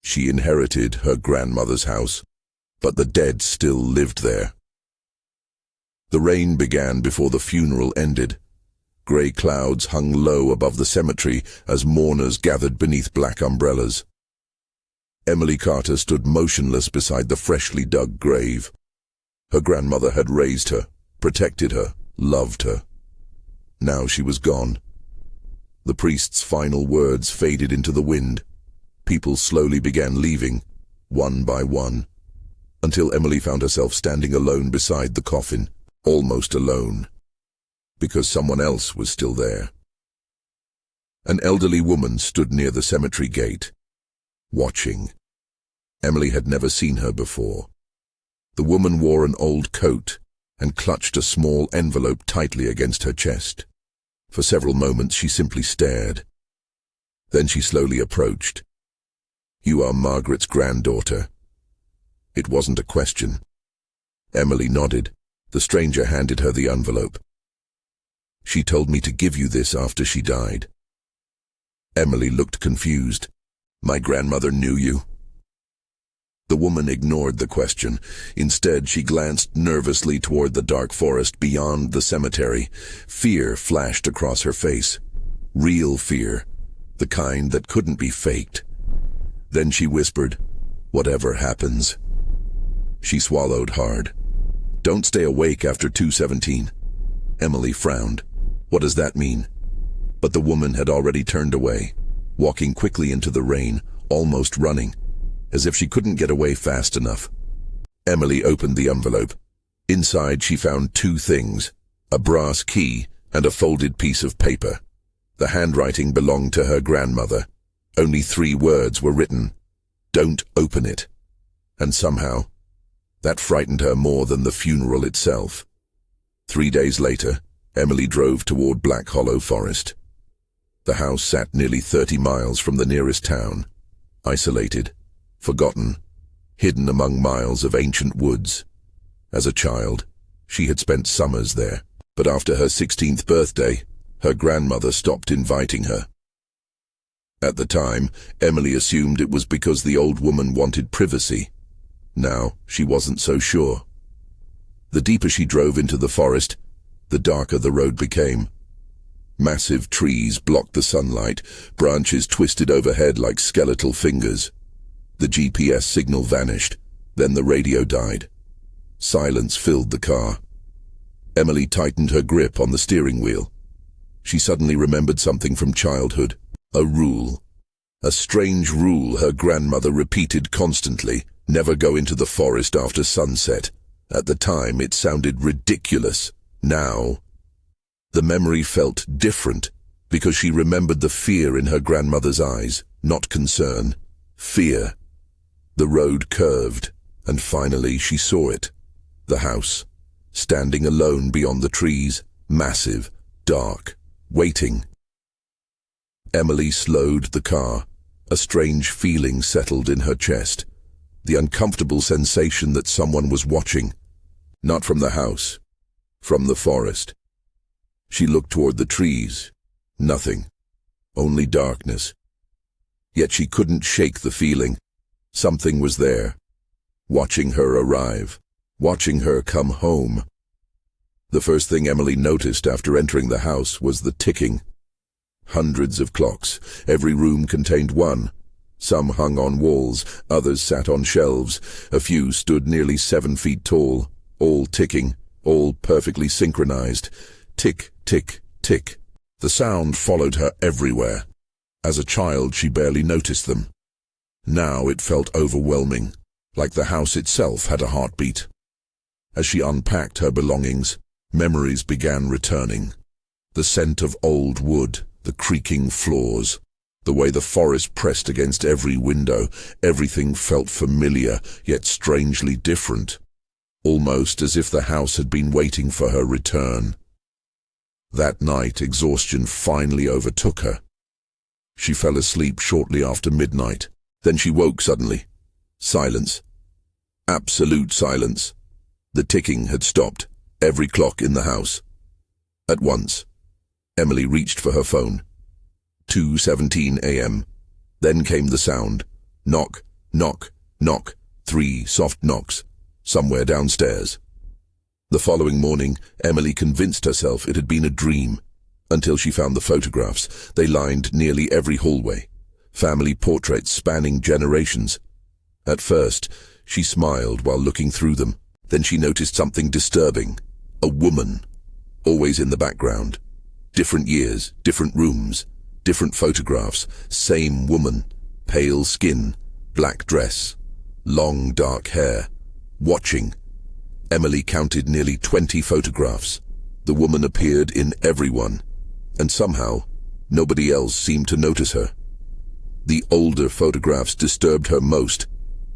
She inherited her grandmother's house, but the dead still lived there. The rain began before the funeral ended. Grey clouds hung low above the cemetery as mourners gathered beneath black umbrellas. Emily Carter stood motionless beside the freshly dug grave. Her grandmother had raised her, protected her, loved her. Now she was gone. The priest's final words faded into the wind. People slowly began leaving, one by one, until Emily found herself standing alone beside the coffin, almost alone, because someone else was still there. An elderly woman stood near the cemetery gate, watching. Emily had never seen her before. The woman wore an old coat and clutched a small envelope tightly against her chest. For several moments she simply stared. Then she slowly approached. "You are Margaret's granddaughter." It wasn't a question. Emily nodded. The stranger handed her the envelope. "She told me to give you this after she died." Emily looked confused. "My grandmother knew you?" The woman ignored the question. Instead, she glanced nervously toward the dark forest beyond the cemetery. Fear flashed across her face. Real fear. The kind that couldn't be faked. Then she whispered, "Whatever happens." She swallowed hard. "Don't stay awake after 2:17. Emily frowned. "What does that mean?" But the woman had already turned away, walking quickly into the rain, almost running, as if she couldn't get away fast enough. Emily opened the envelope. Inside she found two things, a brass key and a folded piece of paper. The handwriting belonged to her grandmother. Only 3 words were written. "Don't open it." And somehow, that frightened her more than the funeral itself. 3 days later, Emily drove toward Black Hollow Forest. The house sat nearly 30 miles from the nearest town, isolated, forgotten, hidden among miles of ancient woods. As a child, she had spent summers there, but after her 16th birthday, her grandmother stopped inviting her. At the time, Emily assumed it was because the old woman wanted privacy. Now, she wasn't so sure. The deeper she drove into the forest, the darker the road became. Massive trees blocked the sunlight, branches twisted overhead like skeletal fingers. The GPS signal vanished, then the radio died. Silence filled the car. Emily tightened her grip on the steering wheel. She suddenly remembered something from childhood. A rule. A strange rule her grandmother repeated constantly. Never go into the forest after sunset. At the time, it sounded ridiculous. Now, the memory felt different because she remembered the fear in her grandmother's eyes, not concern. Fear. The road curved, and finally she saw it. The house, standing alone beyond the trees, massive, dark, waiting. Emily slowed the car. A strange feeling settled in her chest. The uncomfortable sensation that someone was watching. Not from the house, from the forest. She looked toward the trees. Nothing. Only darkness. Yet she couldn't shake the feeling. Something was there, watching her arrive, watching her come home. The first thing Emily noticed after entering the house was the ticking. Hundreds of clocks. Every room contained one. Some hung on walls, others sat on shelves. A few stood nearly 7 feet tall, all ticking, all perfectly synchronized. Tick, tick, tick. The sound followed her everywhere. As a child, she barely noticed them. Now it felt overwhelming, like the house itself had a heartbeat. As she unpacked her belongings, memories began returning. The scent of old wood, the creaking floors, the way the forest pressed against every window. Everything felt familiar, yet strangely different, almost as if the house had been waiting for her return. That night, exhaustion finally overtook her. She fell asleep shortly after midnight. Then she woke suddenly. Silence. Absolute silence. The ticking had stopped, every clock in the house. At once, Emily reached for her phone. 2:17 a.m. Then came the sound. Knock, Knock, knock, 3 soft knocks, somewhere downstairs. The following morning, Emily convinced herself it had been a dream, until she found the photographs. They lined nearly every hallway, family portraits spanning generations. At first, she smiled while looking through them. Then she noticed something disturbing. A woman, always in the background. Different years, different rooms, different photographs, same woman, pale skin, black dress, long dark hair, watching. Emily counted nearly 20 photographs. The woman appeared in every one, and somehow, nobody else seemed to notice her. The older photographs disturbed her most,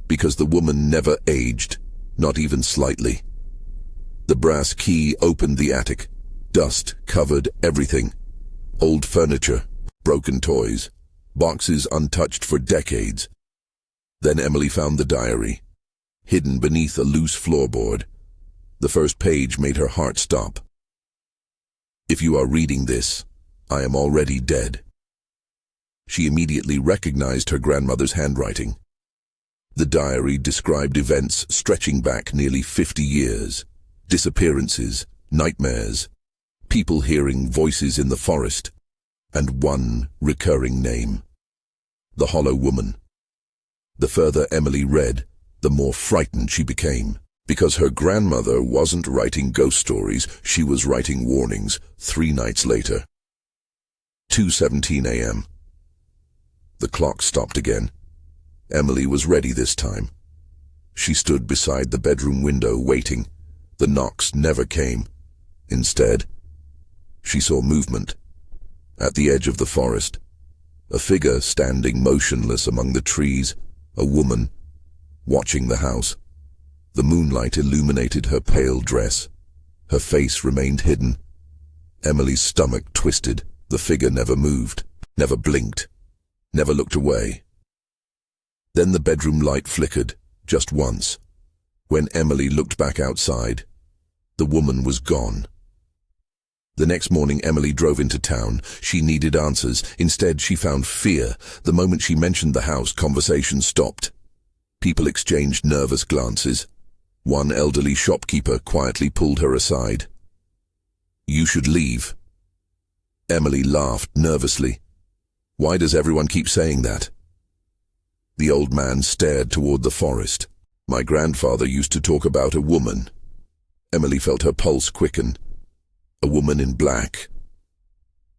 because the woman never aged, not even slightly. The brass key opened the attic. Dust covered everything. Old furniture, broken toys, boxes untouched for decades. Then Emily found the diary, hidden beneath a loose floorboard. The first page made her heart stop. "If you are reading this, I am already dead." She immediately recognized her grandmother's handwriting. The diary described events stretching back nearly 50 years. Disappearances, nightmares, people hearing voices in the forest, and one recurring name: the Hollow Woman. The further Emily read, the more frightened she became, because her grandmother wasn't writing ghost stories, she was writing warnings. 3 nights later. 2:17 a.m. The clock stopped again. Emily was ready this time. She stood beside the bedroom window waiting. The knocks never came. Instead, she saw movement. At the edge of the forest, a figure standing motionless among the trees, a woman, watching the house. The moonlight illuminated her pale dress. Her face remained hidden. Emily's stomach twisted. The figure never moved, never blinked, never looked away. Then the bedroom light flickered, just once. When Emily looked back outside, the woman was gone. The next morning, Emily drove into town. She needed answers. Instead, she found fear. The moment she mentioned the house, conversation stopped. People exchanged nervous glances. One elderly shopkeeper quietly pulled her aside. "You should leave." Emily laughed nervously. "Why does everyone keep saying that?" The old man stared toward the forest. "My grandfather used to talk about a woman." Emily felt her pulse quicken. "A woman in black."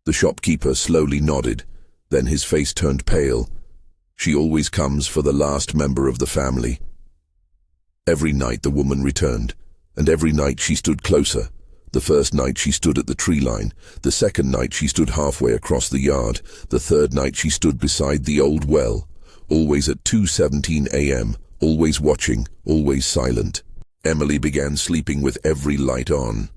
The shopkeeper slowly nodded, then his face turned pale. "She always comes for the last member of the family." Every night the woman returned, and every night she stood closer. The first night she stood at the tree line. The second night she stood halfway across the yard. The third night she stood beside the old well. Always at 2:17 a.m., always watching, always silent. Emily began sleeping with every light on.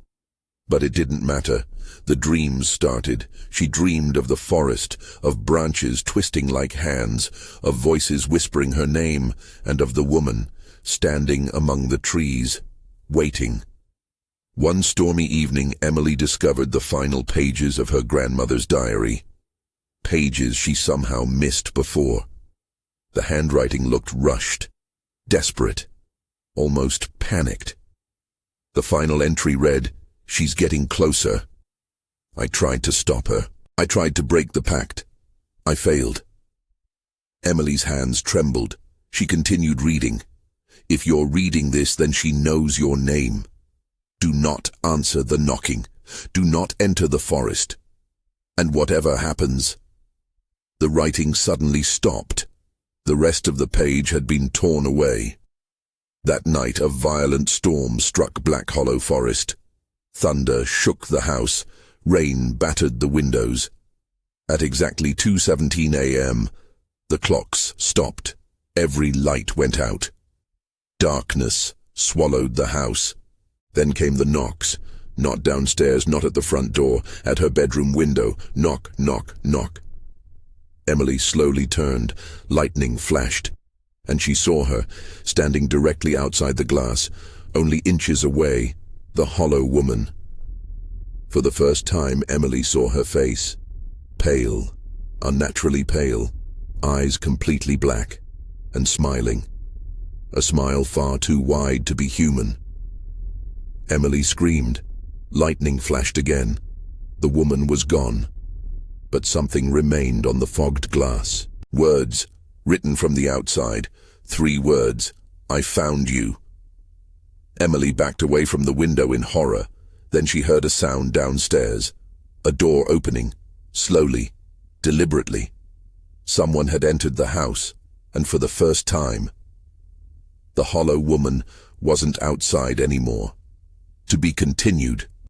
But it didn't matter. The dreams started. She dreamed of the forest, of branches twisting like hands, of voices whispering her name, and of the woman, standing among the trees, waiting. One stormy evening, Emily discovered the final pages of her grandmother's diary. Pages she somehow missed before. The handwriting looked rushed, desperate, almost panicked. The final entry read, "She's getting closer. I tried to stop her. I tried to break the pact. I failed." Emily's hands trembled. She continued reading. "If you're reading this, then she knows your name. Do not answer the knocking. Do not enter the forest. And whatever happens..." The writing suddenly stopped. The rest of the page had been torn away. That night, a violent storm struck Black Hollow Forest. Thunder shook the house. Rain battered the windows. At exactly 2:17 a.m., the clocks stopped. Every light went out. Darkness swallowed the house. Then came the knocks. Not downstairs, not at the front door, at her bedroom window. Knock, knock, knock. Emily slowly turned. Lightning flashed, and she saw her, standing directly outside the glass, only inches away, the Hollow Woman. For the first time, Emily saw her face. Pale, unnaturally pale, eyes completely black. and smiling. A smile far too wide to be human. Emily screamed. Lightning flashed again. The woman was gone. But something remained on the fogged glass. Words, written from the outside. 3 words. I found you. Emily backed away from the window in horror. Then she heard a sound downstairs. A door opening. Slowly. Deliberately. Someone had entered the house, and for the first time. The hollow woman wasn't outside anymore. To be continued.